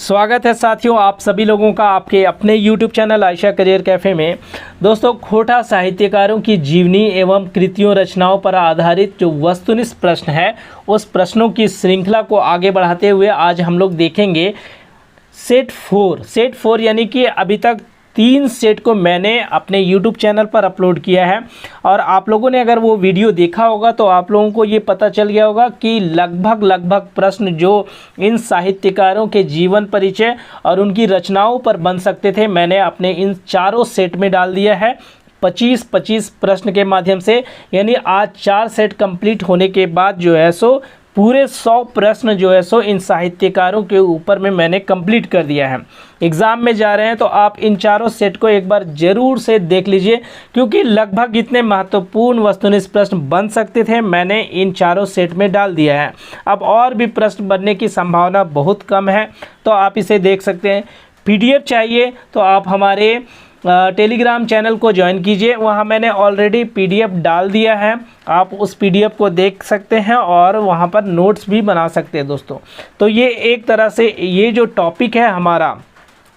स्वागत है साथियों आप सभी लोगों का आपके अपने YouTube channel Ayesha career cafe में। दोस्तों, खोटा साहित्यकारों की जीवनी एवं कृतियों रचनाओं पर आधारित जो वस्तुनिष्ठ प्रश्न है, उस प्रश्नों की श्रृंखला को आगे बढ़ाते हुए आज हम लोग देखेंगे सेट 4 यानी कि अभी तक 3 सेट को मैंने अपने YouTube चैनल पर अपलोड किया है। और आप लोगों ने अगर वो वीडियो देखा होगा तो आप लोगों को ये पता चल गया होगा कि लगभग प्रश्न जो इन साहित्यकारों के जीवन परिचय और उनकी रचनाओं पर बन सकते थे, मैंने अपने इन चारों सेट में डाल दिया है 25 प्रश्न के माध्यम से। यानी आज 4 सेट कंप्लीट होने के बाद जो है सो पूरे 100 प्रश्न जो है सो इन साहित्यकारों के ऊपर में मैंने कंप्लीट कर दिया है। एग्ज़ाम में जा रहे हैं तो आप इन चारों सेट को एक बार ज़रूर से देख लीजिए, क्योंकि लगभग इतने महत्वपूर्ण वस्तुनिष्ठ प्रश्न बन सकते थे, मैंने इन चारों सेट में डाल दिया है। अब और भी प्रश्न बनने की संभावना बहुत कम है, तो आप इसे देख सकते हैं। PDF चाहिए तो आप हमारे टेलीग्राम चैनल को ज्वाइन कीजिए, वहाँ मैंने ऑलरेडी PDF डाल दिया है। आप उस PDF को देख सकते हैं और वहाँ पर नोट्स भी बना सकते हैं दोस्तों। तो ये एक तरह से ये जो टॉपिक है हमारा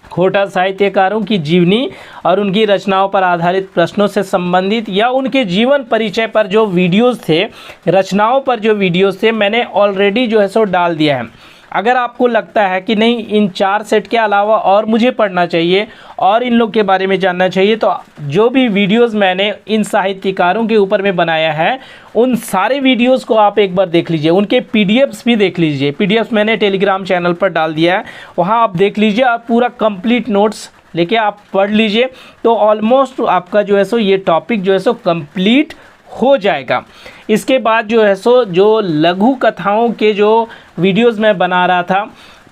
खोटा साहित्यकारों की जीवनी और उनकी रचनाओं पर आधारित प्रश्नों से संबंधित या उनके जीवन परिचय पर जो वीडियोस थे, रचनाओं पर जो वीडियोस थे, मैंने ऑलरेडी जो है सो डाल दिया है। अगर आपको लगता है कि नहीं, इन 4 सेट के अलावा और मुझे पढ़ना चाहिए और इन लोग के बारे में जानना चाहिए, तो जो भी वीडियोस मैंने इन साहित्यकारों के ऊपर में बनाया है, उन सारे वीडियोस को आप एक बार देख लीजिए। उनके PDFs भी देख लीजिए। PDFs मैंने टेलीग्राम चैनल पर डाल दिया है, वहाँ आप देख लीजिए। आप पूरा कंप्लीट नोट्स लेके आप पढ़ लीजिए, तो ऑलमोस्ट आपका जो है सो ये टॉपिक जो है सो कंप्लीट हो जाएगा। इसके बाद जो है सो जो लघु कथाओं के जो वीडियोस मैं बना रहा था,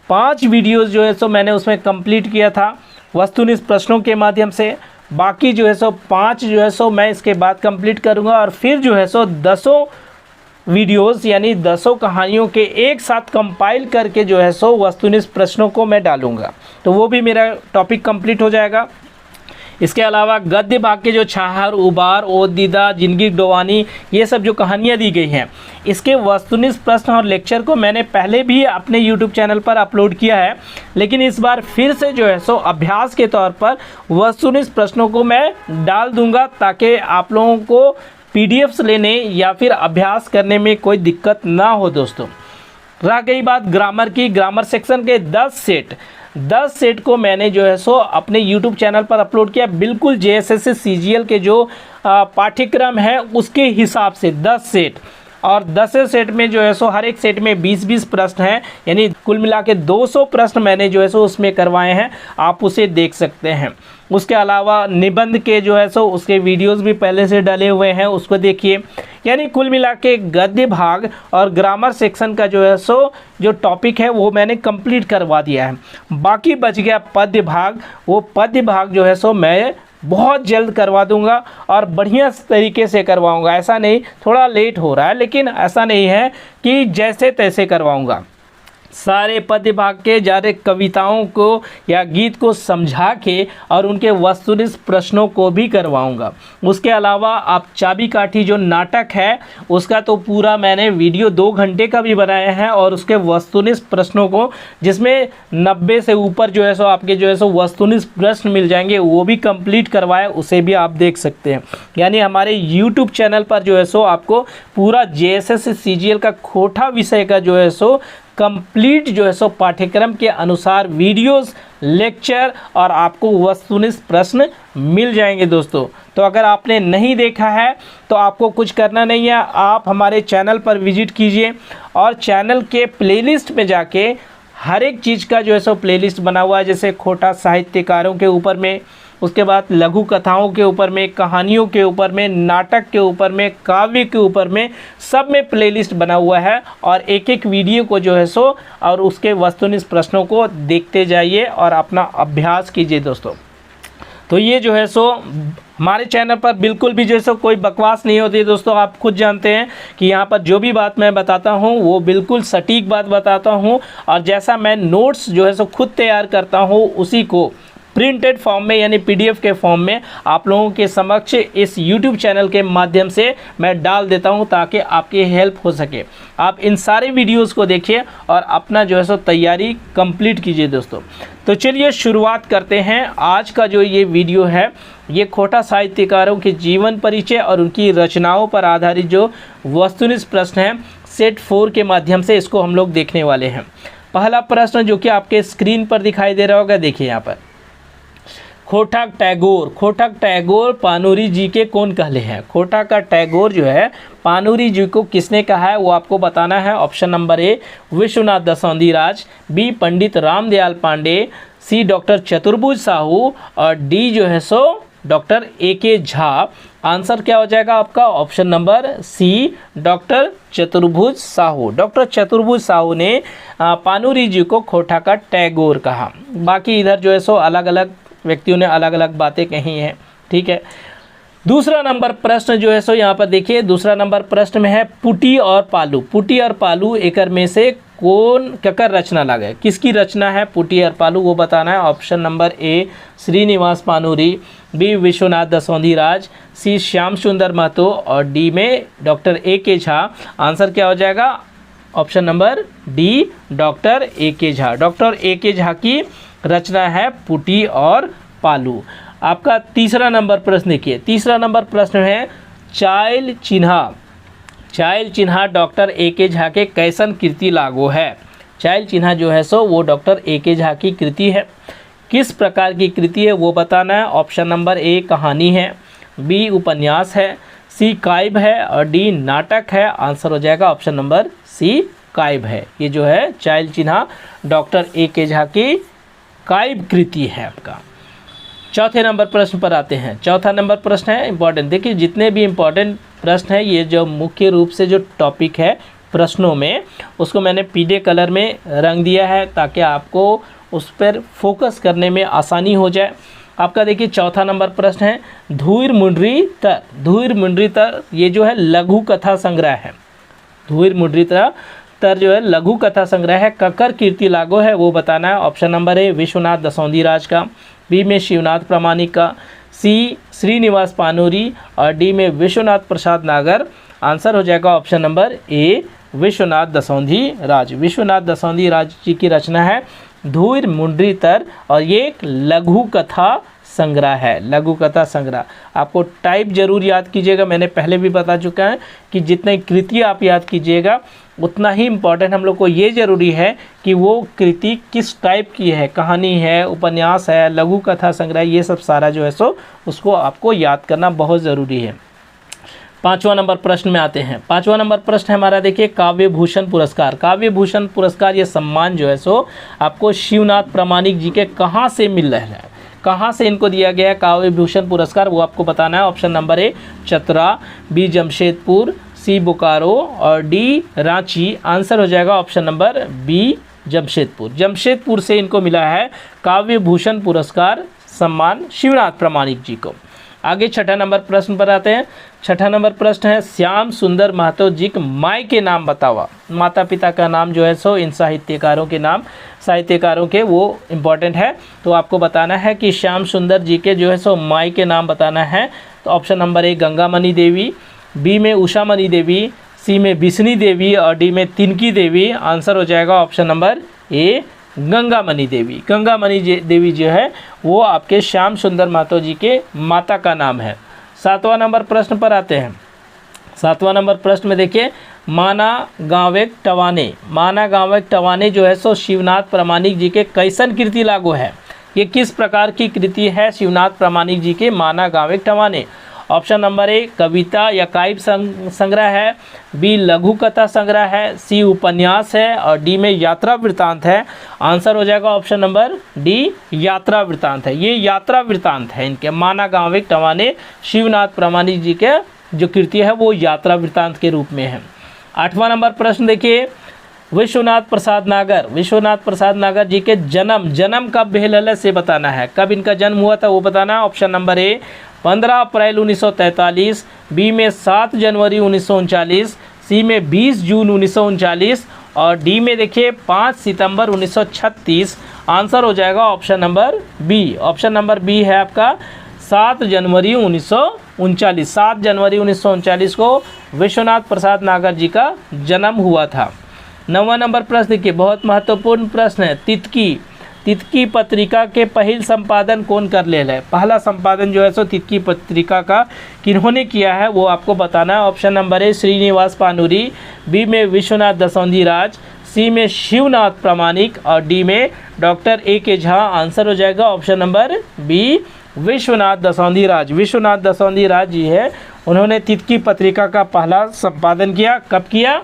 5 वीडियोस जो है सो मैंने उसमें कंप्लीट किया था वस्तुनिष्ठ प्रश्नों के माध्यम से। बाकी जो है सो 5 जो है सो मैं इसके बाद कंप्लीट करूंगा और फिर जो है सो 10 वीडियोस यानी 10 कहानियों के एक साथ कंपाइल करके जो है सो वस्तुनिष्ठ प्रश्नों को मैं डालूंगा, तो वो भी मेरा टॉपिक कंप्लीट हो जाएगा। इसके अलावा गद्य भाग के जो छाहर, उबार, ओदीदा, जिंदगी डोवानी, ये सब जो कहानियाँ दी गई हैं, इसके वस्तुनिष्ठ प्रश्न और लेक्चर को मैंने पहले भी अपने YouTube चैनल पर अपलोड किया है, लेकिन इस बार फिर से जो है सो अभ्यास के तौर पर वस्तुनिष्ठ प्रश्नों को मैं डाल दूंगा, ताकि आप लोगों को PDFs लेने या फिर अभ्यास करने में कोई दिक्कत ना हो दोस्तों। रह गई बात ग्रामर की, ग्रामर सेक्शन के 10 सेट को मैंने जो है सो अपने YouTube चैनल पर अपलोड किया, बिल्कुल JSS CGL के जो पाठ्यक्रम है उसके हिसाब से 10 सेट। और 10 सेट में जो है सो हर एक सेट में 20 प्रश्न हैं, यानी कुल मिला के 200 प्रश्न मैंने जो है सो उसमें करवाए हैं, आप उसे देख सकते हैं। उसके अलावा निबंध के जो है सो उसके वीडियोस भी पहले से डले हुए हैं, उसको देखिए। यानी कुल मिला के गद्य भाग और ग्रामर सेक्शन का जो है सो जो टॉपिक है वो मैंने कंप्लीट करवा दिया है। बाकी बच गया पद्य भाग, वो पद्य भाग जो है सो मैं बहुत जल्द करवा दूंगा और बढ़िया तरीके से करवाऊंगा। ऐसा नहीं थोड़ा लेट हो रहा है, लेकिन ऐसा नहीं है कि जैसे तैसे करवाऊंगा। सारे पद्य भाग के जारे कविताओं को या गीत को समझा के और उनके वस्तुनिष्ठ प्रश्नों को भी करवाऊंगा। उसके अलावा आप चाबी काठी जो नाटक है उसका तो पूरा मैंने वीडियो 2 घंटे का भी बनाया है, और उसके वस्तुनिष्ठ प्रश्नों को जिसमें 90 से ऊपर जो है सो आपके जो है सो वस्तुनिष्ठ प्रश्न मिल जाएंगे, वो भी कंप्लीट करवाया, उसे भी आप देख सकते हैं। यानी हमारे YouTube चैनल पर जो है सो आपको पूरा JSS CGL का खोटा विषय का जो है सो कंप्लीट जो है सो पाठ्यक्रम के अनुसार वीडियोस, लेक्चर और आपको वस्तुनिष्ठ प्रश्न मिल जाएंगे दोस्तों। तो अगर आपने नहीं देखा है तो आपको कुछ करना नहीं है, आप हमारे चैनल पर विजिट कीजिए और चैनल के प्लेलिस्ट में जाके हर एक चीज़ का जो है सो प्लेलिस्ट बना हुआ है, जैसे खोटा साहित्यकारों के ऊपर में, उसके बाद लघु कथाओं के ऊपर में, कहानियों के ऊपर में, नाटक के ऊपर में, काव्य के ऊपर में, सब में प्लेलिस्ट बना हुआ है। और एक एक वीडियो को जो है सो और उसके वस्तुनिष्ठ प्रश्नों को देखते जाइए और अपना अभ्यास कीजिए दोस्तों। तो ये जो है सो हमारे चैनल पर बिल्कुल भी जो है सो कोई बकवास नहीं होती दोस्तों। आप खुद जानते हैं कि यहाँ पर जो भी बात मैं बताता हूँ वो बिल्कुल सटीक बात बताता हूँ, और जैसा मैं नोट्स जो है सो खुद तैयार करता हूँ उसी को प्रिंटेड फॉर्म में यानी पीडीएफ के फॉर्म में आप लोगों के समक्ष इस यूट्यूब चैनल के माध्यम से मैं डाल देता हूं ताकि आपकी हेल्प हो सके। आप इन सारे वीडियोस को देखिए और अपना जो है सो तैयारी कंप्लीट कीजिए दोस्तों। तो चलिए शुरुआत करते हैं। आज का जो ये वीडियो है ये खोटा साहित्यकारों के जीवन परिचय और उनकी रचनाओं पर आधारित जो वस्तुनिष्ठ प्रश्न है सेट 4 के माध्यम से इसको हम लोग देखने वाले हैं। पहला प्रश्न जो कि आपके स्क्रीन पर दिखाई दे रहा होगा, देखिए यहाँ पर, खोटाक टैगोर पानुरी जी के कौन कहले हैं। खोटाक टैगोर जो है पानुरी जी को किसने कहा है वो आपको बताना है। Option number A Vishwanath Dasaundhiraj, B Pandit Ramdayal Pande, C doctor Chaturbhuj Sahu और डी जो है सो डॉक्टर ए.के. झा। आंसर क्या हो जाएगा आपका? Option number C doctor Chaturbhuj Sahu. Doctor Chaturbhuj Sahu ने पानुरी जी को खोटाक टैगोर कहा। बाकी इधर जो है सो अलग अलग व्यक्तियों ने अलग अलग बातें कही हैं, ठीक है। दूसरा नंबर प्रश्न जो है सो यहाँ पर देखिए, दूसरा नंबर प्रश्न में है पुटी और पालू। पुटी और पालू एकर में से कौन ककर रचना लागे, किसकी रचना है पुटी और पालू वो बताना है। Option number A Srinivas Panuri, B Vishwanath Dasaundhiraj, C Shyam Sundar Mahato और डी में डॉक्टर ए.के. झा। आंसर क्या हो जाएगा? Option number D doctor A K. Jha. Doctor A K. Jha की रचना है पुटी और पालू। आपका तीसरा नंबर प्रश्न देखिए, तीसरा नंबर प्रश्न है चाइल चिन्हा डॉक्टर ए.के. झा के कैसन कृति लागू है। चाइल चिन्हा जो है सो वो डॉक्टर ए.के. झा की कृति है। किस प्रकार की कृति है वो बताना है। ऑप्शन नंबर ए कहानी है, बी उपन्यास है, सी काव्य है और डी नाटक है। आंसर हो जाएगा ऑप्शन नंबर सी काव्य है। ये जो है चाइल चिन्हा डॉक्टर ए.के. झा की काव्य कृति है आपका। चौथे नंबर प्रश्न पर आते हैं। चौथा नंबर प्रश्न है इंपॉर्टेंट। देखिए जितने भी इंपॉर्टेंट प्रश्न है ये जो मुख्य रूप से जो टॉपिक है प्रश्नों में उसको मैंने पीले कलर में रंग दिया है ताकि आपको उस पर फोकस करने में आसानी हो जाए। आपका देखिए चौथा नंबर प्रश्न है धुइर मुंडरी तर ये जो है लघु कथा संग्रह है। धुइर मुंडरी तर जो है लघु कथा संग्रह है, ककर कीर्ति लागू है वो बताना है। ऑप्शन नंबर ए विश्वनाथ दसौंधीराज का, बी में शिवनाथ प्रामाणिक का, सी श्रीनिवास पानुरी और डी में विश्वनाथ प्रसाद नागर। आंसर हो जाएगा option number A Vishwanath Dasaundhiraj. Vishwanath Dasaundhiraj ji की रचना है धुइर मुंडरी तर और ये एक लघु कथा संग्रह है। लघु कथा संग्रह आपको टाइप जरूर याद कीजिएगा। मैंने पहले भी बता चुका है कि जितनी कृति आप याद कीजिएगा उतना ही इम्पोर्टेंट हम लोग को ये ज़रूरी है कि वो कृति किस टाइप की है, कहानी है, उपन्यास है, लघु कथा संग्रह, ये सब सारा जो है सो उसको आपको याद करना बहुत ज़रूरी है। पाँचवा नंबर प्रश्न में आते हैं। पाँचवा नंबर प्रश्न है हमारा देखिए काव्य भूषण पुरस्कार। काव्य भूषण पुरस्कार ये सम्मान जो है सो आपको शिवनाथ प्रामाणिक जी के कहाँ से मिल रहा है, कहाँ से इनको दिया गया है काव्य भूषण पुरस्कार वो आपको बताना है। Option number A Chatra, B Jamshedpur, C Bokaro और डी रांची। आंसर हो जाएगा option number B Jamshedpur. Jamshedpur से इनको मिला है काव्य भूषण पुरस्कार सम्मान शिवनाथ प्रामाणिक जी को। आगे छठा नंबर प्रश्न पर आते हैं। छठा नंबर प्रश्न है श्याम सुंदर महतो जी के माई के नाम बतावा। माता पिता का नाम जो है सो इन साहित्यकारों के नाम, साहित्यकारों के वो इम्पोर्टेंट है तो आपको बताना है कि श्याम सुंदर जी के जो है सो माई के नाम बताना है। तो option number A Gangamani Devi, B में उषामणि देवी, सी में बिस्नी देवी और डी में तिनकी देवी। आंसर हो जाएगा ऑप्शन नंबर ए गंगामणि देवी। गंगामणि देवी जो है वो आपके श्याम सुंदर महतो जी के माता का नाम है। सातवां नंबर प्रश्न पर आते हैं। सातवां नंबर प्रश्न में देखिए माना गांवेक टवाने जो है सो शिवनाथ प्रामाणिक जी के कैसन कृति लागू है। ये किस प्रकार की कृति है शिवनाथ प्रामाणिक जी के माना गांवेक टवाने। ऑप्शन नंबर ए कविता या काव्य संग्रह है, बी लघु कथा संग्रह है, सी उपन्यास है और डी में यात्रा वृत्तांत है। आंसर हो जाएगा ऑप्शन नंबर डी यात्रा वृत्तांत है। ये यात्रा वृत्तांत है इनके माना गांवेक टवाने शिवनाथ प्रामाणिक जी के जो कृति है वो यात्रा वृत्तांत के रूप में है। आठवां नंबर प्रश्न देखिए विश्वनाथ प्रसाद नागर जी के जन्म कब भेल से बताना है। कब इनका जन्म हुआ था वो बताना है। Option number A 15 April 1943, B में 7 जनवरी 1939, सी में 20 जून 1939 और डी में देखिए 5 सितंबर 1936। आंसर हो जाएगा option number B. Option number B है आपका 7 जनवरी 1939। 7 जनवरी 1939 को विश्वनाथ प्रसाद नागर जी का जन्म हुआ था। 9वां नंबर प्रश्न देखिए, बहुत महत्वपूर्ण प्रश्न है। तितकी पत्रिका के पहल संपादन कौन कर ले है? पहला संपादन जो है सो तितकी पत्रिका का किन्होंने किया है वो आपको बताना है। Option number A Srinivas Panuri, B में विश्वनाथ दसौंधी राज, सी में शिवनाथ प्रामाणिक और डी में डॉक्टर ए.के. झा। आंसर हो जाएगा option number B Vishwanath Dasaundhi राज। विश्वनाथ दसौंधी राज जी है, उन्होंने तितकी पत्रिका का पहला संपादन किया। कब किया?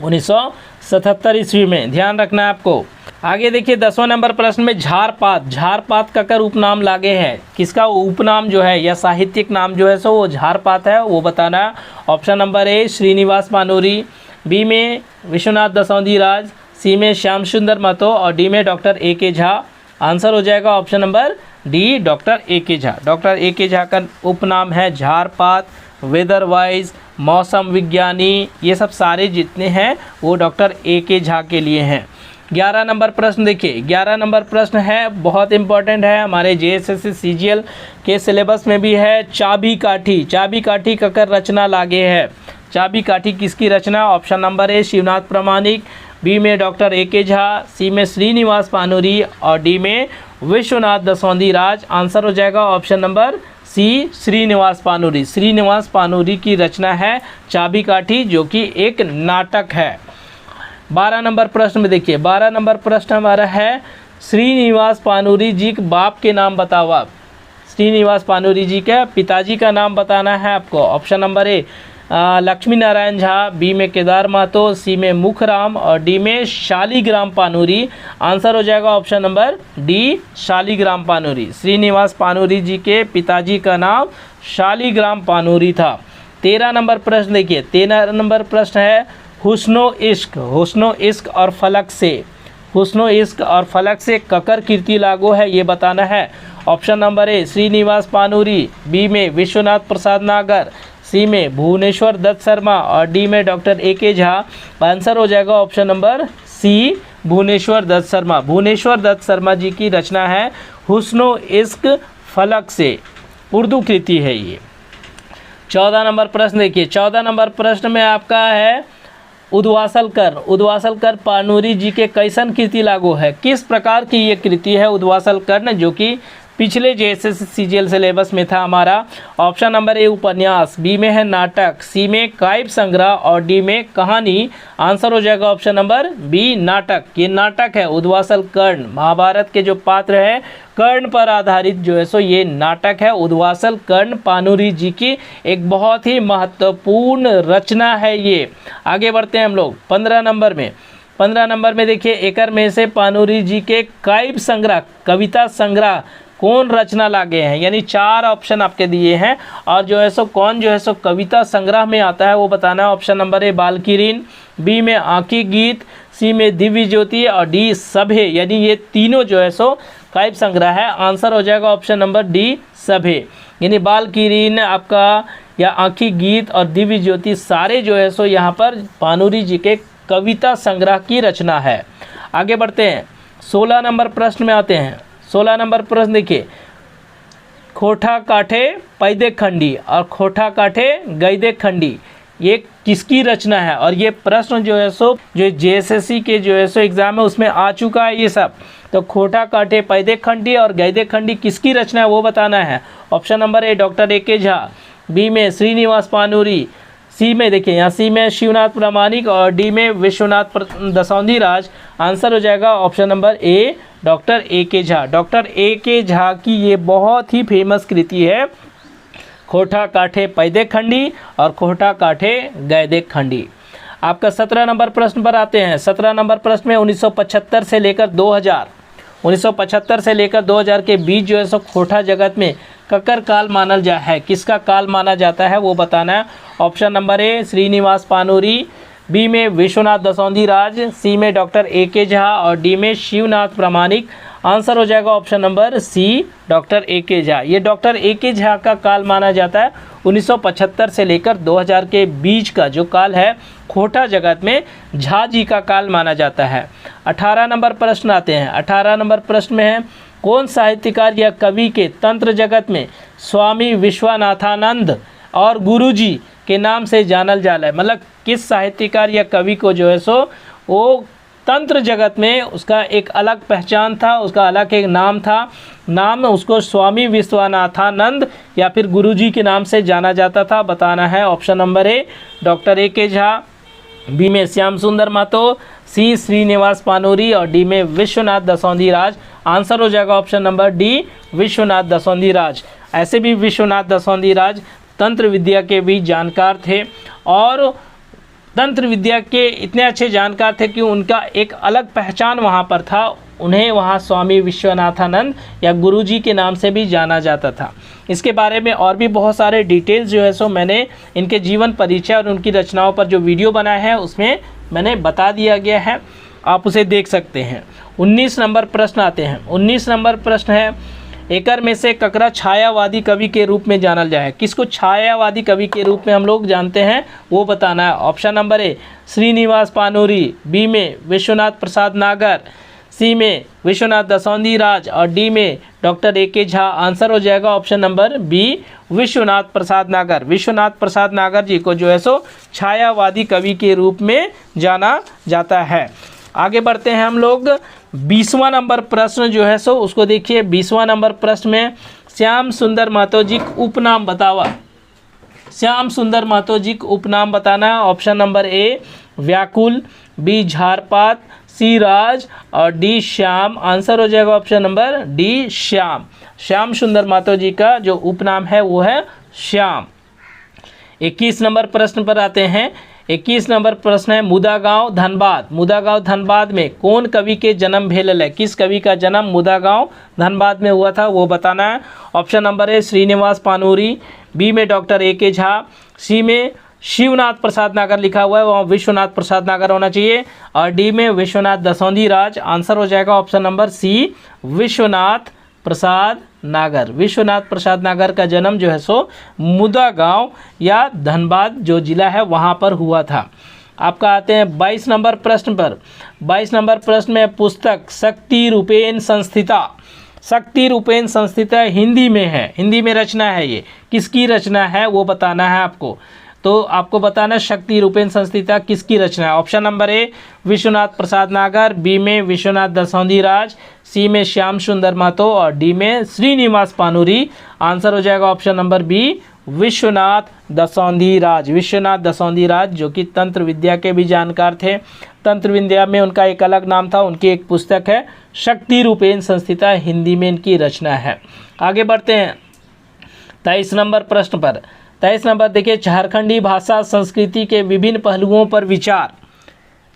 1977 ईस्वी में। ध्यान रखना है आपको। आगे देखिए 10वां नंबर प्रश्न में झारपात ककर उपनाम लागे है। किसका उपनाम जो है या साहित्यिक नाम जो है सो वो झारपात है, वो बताना है। Option number A Srinivas Panuri, B में विश्वनाथ दसौंधी राज, सी में श्याम सुंदर महतो और डी में डॉक्टर ए.के. झा। आंसर हो जाएगा option number D doctor A K. Jha. Doctor A K. Jha का उपनाम है झारपात, वेदरवाइज, मौसम विज्ञानी, ये सब सारे जितने हैं वो डॉक्टर ए.के. झा के लिए हैं। 11 नंबर प्रश्न देखिए, 11 नंबर प्रश्न है बहुत इंपॉर्टेंट है, हमारे JSSC CGL के सिलेबस में भी है। चाबी काठी ककर रचना लागे है। चाबी काठी किसकी रचना? ऑप्शन नंबर ए शिवनाथ प्रामाणिक, बी में डॉक्टर ए.के. झा, सी में श्रीनिवास पानूरी और डी में विश्वनाथ दसौंधी राज। आंसर हो जाएगा option number C Srinivas Panuri. Srinivas Panuri की रचना है चाबी काठी, जो कि एक नाटक है। 12 नंबर प्रश्न में देखिए, 12 नंबर प्रश्न हमारा है श्रीनिवास पानूरी जी के बाप के नाम बताओ आप। श्रीनिवास पानूरी जी के पिताजी का नाम बताना है आपको। Option number A Lakshmi Narayan Jha, B में केदार महतो, सी में मुखराम और डी में शालीग्राम पानूरी। आंसर हो जाएगा option number D Shaligram Panuri. Srinivas Panuri ji के पिताजी का नाम शालीग्राम पानूरी था। 13 नंबर प्रश्न देखिए, 13 नंबर प्रश्न है हुस्नो इश्क और फलक से ककर कीर्ति लागू है, ये बताना है। Option number A Srinivas Panuri, B में विश्वनाथ प्रसाद नागर, सी में भुवनेश्वर दत्त शर्मा और डी में डॉक्टर ए.के. झा। आंसर हो जाएगा option number C Bhuvneshwar Dutt Sharma. Bhuvneshwar Dutt Sharma ji की रचना है हुस्नो इश्क फलक से, उर्दू कृति है ये। 14 नंबर प्रश्न देखिए, 14 नंबर प्रश्न में आपका है उद्वासल कर पानूरी जी के कैसन कृति लागू है? किस प्रकार की ये कृति है उद्वासल कर्ण, जो कि पिछले JSSC CGL सिलेबस में था हमारा। ऑप्शन नंबर ए उपन्यास, बी में है नाटक, सी में काव्य संग्रह और डी में कहानी। आंसर हो जाएगा ऑप्शन नंबर बी नाटक। ये नाटक है उद्वासल कर्ण, महाभारत के जो पात्र है कर्ण पर आधारित जो है सो ये नाटक है। उद्वासल कर्ण पानूरी जी की एक बहुत ही महत्वपूर्ण रचना है ये। आगे बढ़ते हैं हम लोग 15 नंबर में। 15 नंबर में देखिए, एकर में से पानूरी जी के काव्य संग्रह, कविता संग्रह कौन रचना लागे हैं? यानी 4 ऑप्शन आपके दिए हैं और जो है सो कौन जो है सो कविता संग्रह में आता है वो बताना है। ऑप्शन नंबर ए बालकिरीन, बी में आँखी गीत, सी में दिव्य ज्योति और डी सभे। यानी ये तीनों जो है सो काव्य संग्रह है। आंसर हो जाएगा ऑप्शन नंबर डी सभे। यानी बालकिरीन आपका या आँखी गीत और दिव्य ज्योति सारे जो है सो यहाँ पर पानूरी जी के कविता संग्रह की रचना है। आगे बढ़ते हैं 16 नंबर प्रश्न में आते हैं। 16 नंबर प्रश्न देखिए, खोठा काठे पैदे खंडी और खोठा काठे गैदे खंडी ये किसकी रचना है? और ये प्रश्न जो है सो जो JSSC के जो है सो एग्ज़ाम है उसमें आ चुका है ये सब। तो खोठा काठे पैदे खंडी और गैदे खंडी किसकी रचना है वो बताना है। Option number A doctor A K. Jha, B में श्रीनिवास पानूरी, सी में देखिए यहाँ सी में शिवनाथ प्रामाणिक और डी में विश्वनाथ दसौंधी राज। आंसर हो जाएगा option number A doctor A K. Jha. Doctor A K. Jha की ये बहुत ही फेमस कृति है खोठा काठे पैदे खंडी और खोठा काठे गैदे खंडी। आपका 17 नंबर प्रश्न पर आते हैं। 17 नंबर प्रश्न में 1975 से लेकर 2000 के बीच जो है सो खोठा जगत में ककर काल मानल जा है, किसका काल माना जाता है वो बताना है। Option number A Srinivas Panuri, B में विश्वनाथ दसौंधी राज, सी में डॉक्टर ए.के. झा और डी में शिवनाथ प्रामाणिक। आंसर हो जाएगा option number C, doctor A K Jha. ये डॉक्टर ए के झा का काल माना जाता है 1975 से लेकर 2000 के बीच का जो काल है खोटा जगत में झा जी का काल माना जाता है। 18 नंबर प्रश्न आते हैं। 18 नंबर प्रश्न में है, कौन साहित्यकार या कवि के तंत्र जगत में स्वामी विश्वनाथानंद और गुरुजी के नाम से जानल जाला है। मतलब किस साहित्यकार या कवि को जो है सो वो तंत्र जगत में उसका एक अलग पहचान था, उसका अलग एक नाम था, नाम उसको स्वामी विश्वनाथानंद या फिर गुरुजी के नाम से जाना जाता था। बताना है option number A, doctor A K Jha, B में श्याम सुंदर महतो, सी श्रीनिवास पानूरी और डी में विश्वनाथ दसौंधी राज। आंसर हो जाएगा option number D, Vishwanath Dasaundhi राज। ऐसे भी विश्वनाथ दसौंधी राज तंत्र विद्या के भी जानकार थे और तंत्र विद्या के इतने अच्छे जानकार थे कि उनका एक अलग पहचान वहाँ पर था। उन्हें वहाँ स्वामी विश्वनाथानंद या गुरुजी के नाम से भी जाना जाता था। इसके बारे में और भी बहुत सारे डिटेल्स जो है सो मैंने इनके जीवन परिचय और उनकी रचनाओं पर जो वीडियो बनाया है उसमें मैंने बता दिया गया है, आप उसे देख सकते हैं। 19 नंबर प्रश्न आते हैं। 19 नंबर प्रश्न है, एकर में से ककरा छायावादी कवि के रूप में जानल जाए। किसको छायावादी कवि के रूप में हम लोग जानते हैं वो बताना है। Option number A, Srinivas Panuri, B में विश्वनाथ प्रसाद नागर, सी में विश्वनाथ दसौंधी राज और डी में doctor A K Jha. Answer हो जाएगा option number B, Vishwanath Prasad नागर। विश्वनाथ प्रसाद नागर जी को जो है सो छायावादी कवि के रूप में जाना जाता है। आगे बढ़ते हैं हम लोग। 20वां नंबर प्रश्न जो है सो उसको देखिए। 20वां नंबर प्रश्न में श्याम सुंदर महतो जी का उपनाम बतावा। श्याम सुंदर महतो जी का उपनाम बताना है। ऑप्शन नंबर ए, व्याकुल, बी झारपात, सी राज और डी श्याम। आंसर हो जाएगा option number D, Shyam. Shyam Sundar Mahato जी का जो उपनाम है वो है श्याम। 21 नंबर प्रश्न पर आते हैं। 21 नंबर प्रश्न है, मुदागांव धनबाद। मुदागांव धनबाद में कौन कवि के जन्म भेल है। किस कवि का जन्म मुदागांव धनबाद में हुआ था वो बताना है। Option number A, Srinivas Panuri, B में डॉक्टर ए के झा, सी में शिवनाथ प्रसाद नागर लिखा हुआ है वहाँ विश्वनाथ प्रसाद नागर होना चाहिए और डी में विश्वनाथ दसौंधी राज। आंसर हो जाएगा ऑप्शन नंबर सी, विश्वनाथ प्रसाद नागर। विश्वनाथ प्रसाद नागर का जन्म जो है सो मुदागांव या धनबाद जो जिला है वहाँ पर हुआ था। आपका आते हैं 22 नंबर प्रश्न पर। 22 नंबर प्रश्न में पुस्तक शक्ति रूपेण संस्थिता। शक्ति रूपेण संस्थिता हिंदी में है, हिंदी में रचना है, ये किसकी रचना है वो बताना है आपको। तो आपको बताना है शक्ति रूपेण संस्थिता किसकी रचना है। Option number A, Vishwanath Prasad नागर, बी में विश्वनाथ दसौंधी राज, सी में श्याम सुंदर महतो और डी में श्रीनिवास पानूरी। आंसर हो जाएगा option number B, Vishwanath Dasaundhi राज। विश्वनाथ दसौंधी राज जो कि तंत्र विद्या के भी जानकार थे। तंत्र विद्या में उनका एक अलग नाम था। उनकी एक पुस्तक है शक्ति रूपेण संस्थिता, हिंदी में इनकी रचना है। आगे बढ़ते हैं 23 नंबर प्रश्न पर। 23 नंबर देखिए, झारखंडी भाषा संस्कृति के विभिन्न पहलुओं पर विचार।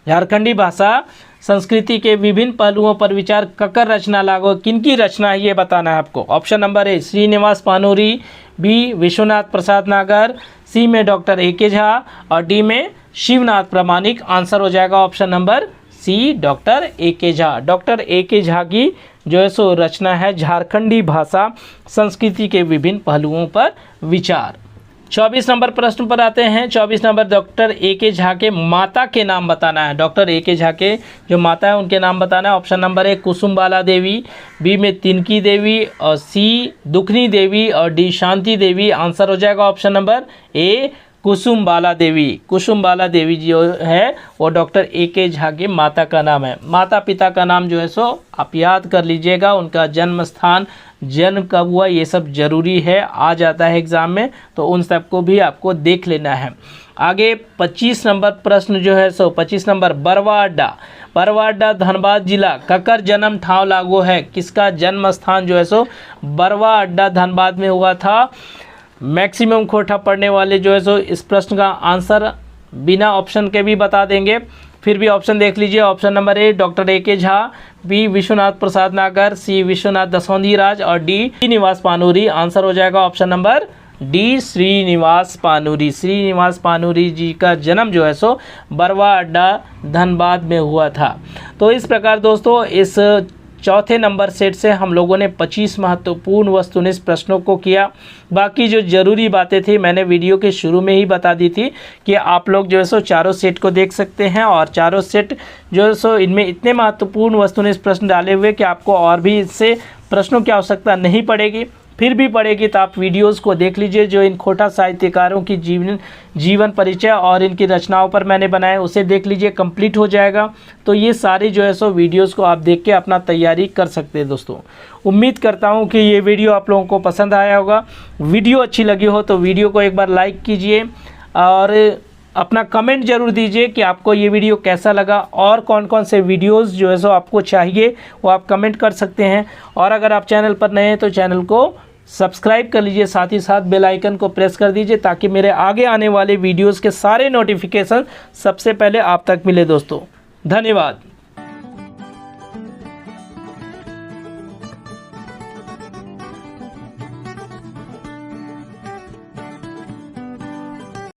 झारखंडी भाषा संस्कृति के विभिन्न पहलुओं पर विचार ककर रचना लागू, किनकी रचना है ये बताना है आपको। Option number A, Srinivas Panuri, B Vishwanath Prasad Nagar, C में डॉक्टर ए के झा और डी में शिवनाथ प्रामाणिक। आंसर हो जाएगा option number C, doctor A K Jha. Doctor A K Jha की जो है सो रचना है झारखंडी भाषा संस्कृति के विभिन्न पहलुओं पर विचार। 24 नंबर प्रश्न पर आते हैं। 24 number, doctor A K Jha के माता के नाम बताना है। डॉक्टर ए के झा के जो माता है उनके नाम बताना है। Option number A, Kusumbala Devi, B में तिनकी देवी और सी दुखनी देवी और डी शांति देवी। आंसर हो जाएगा ऑप्शन नंबर ए, कुसुमबाला देवी। कुसुमबाला देवी जो है वो डॉक्टर ए के झा के माता का नाम है। माता पिता का नाम जो है सो आप याद कर लीजिएगा, उनका जन्म स्थान, जन्म कब हुआ, ये सब जरूरी है, आ जाता है एग्ज़ाम में, तो उन सब को भी आपको देख लेना है। आगे 25 नंबर प्रश्न जो है सो 25 नंबर, बरवा अड्डा। बरवा अड्डा धनबाद जिला ककर जन्म ठाव लागू है। किसका जन्म स्थान जो है सो बरवा अड्डा धनबाद में हुआ था। मैक्सिमम खोटा पढ़ने वाले जो है सो इस प्रश्न का आंसर बिना ऑप्शन के भी बता देंगे, फिर भी ऑप्शन देख लीजिए। Option number A, doctor A K Jha, B Vishwanath Prasad Nagar, सी विश्वनाथ दसौंधी राज और डी श्रीनिवास पानूरी। आंसर हो जाएगा option number D, Srinivas Panuri. Srinivas Panuri ji का जन्म जो है सो बरवा अड्डा धनबाद में हुआ था। तो इस प्रकार दोस्तों इस चौथे नंबर सेट से हम लोगों ने 25 महत्वपूर्ण वस्तुनिष्ठ प्रश्नों को किया। बाकी जो ज़रूरी बातें थी मैंने वीडियो के शुरू में ही बता दी थी कि आप लोग जो है सो चारों सेट को देख सकते हैं, और चारों सेट जो है सो इनमें इतने महत्वपूर्ण वस्तुनिष्ठ प्रश्न डाले हुए कि आपको और भी इससे प्रश्नों की आवश्यकता नहीं पड़ेगी। फिर भी पड़ेगी तो आप वीडियोस को देख लीजिए जो इन खोटा साहित्यकारों की जीवन परिचय और इनकी रचनाओं पर मैंने बनाए, उसे देख लीजिए, कंप्लीट हो जाएगा। तो ये सारी जो है सो वीडियोस को आप देख के अपना तैयारी कर सकते हैं। दोस्तों उम्मीद करता हूँ कि ये वीडियो आप लोगों को पसंद आया होगा। वीडियो अच्छी लगी हो तो वीडियो को एक बार लाइक कीजिए और अपना कमेंट जरूर दीजिए कि आपको ये वीडियो कैसा लगा, और कौन कौन से वीडियोस जो है सो आपको चाहिए वो आप कमेंट कर सकते हैं। और अगर आप चैनल पर नए हैं तो चैनल को सब्सक्राइब कर लीजिए, साथ ही साथ बेल आइकन को प्रेस कर दीजिए ताकि मेरे आगे आने वाले वीडियोस के सारे नोटिफिकेशन सबसे पहले आप तक मिले। दोस्तों धन्यवाद।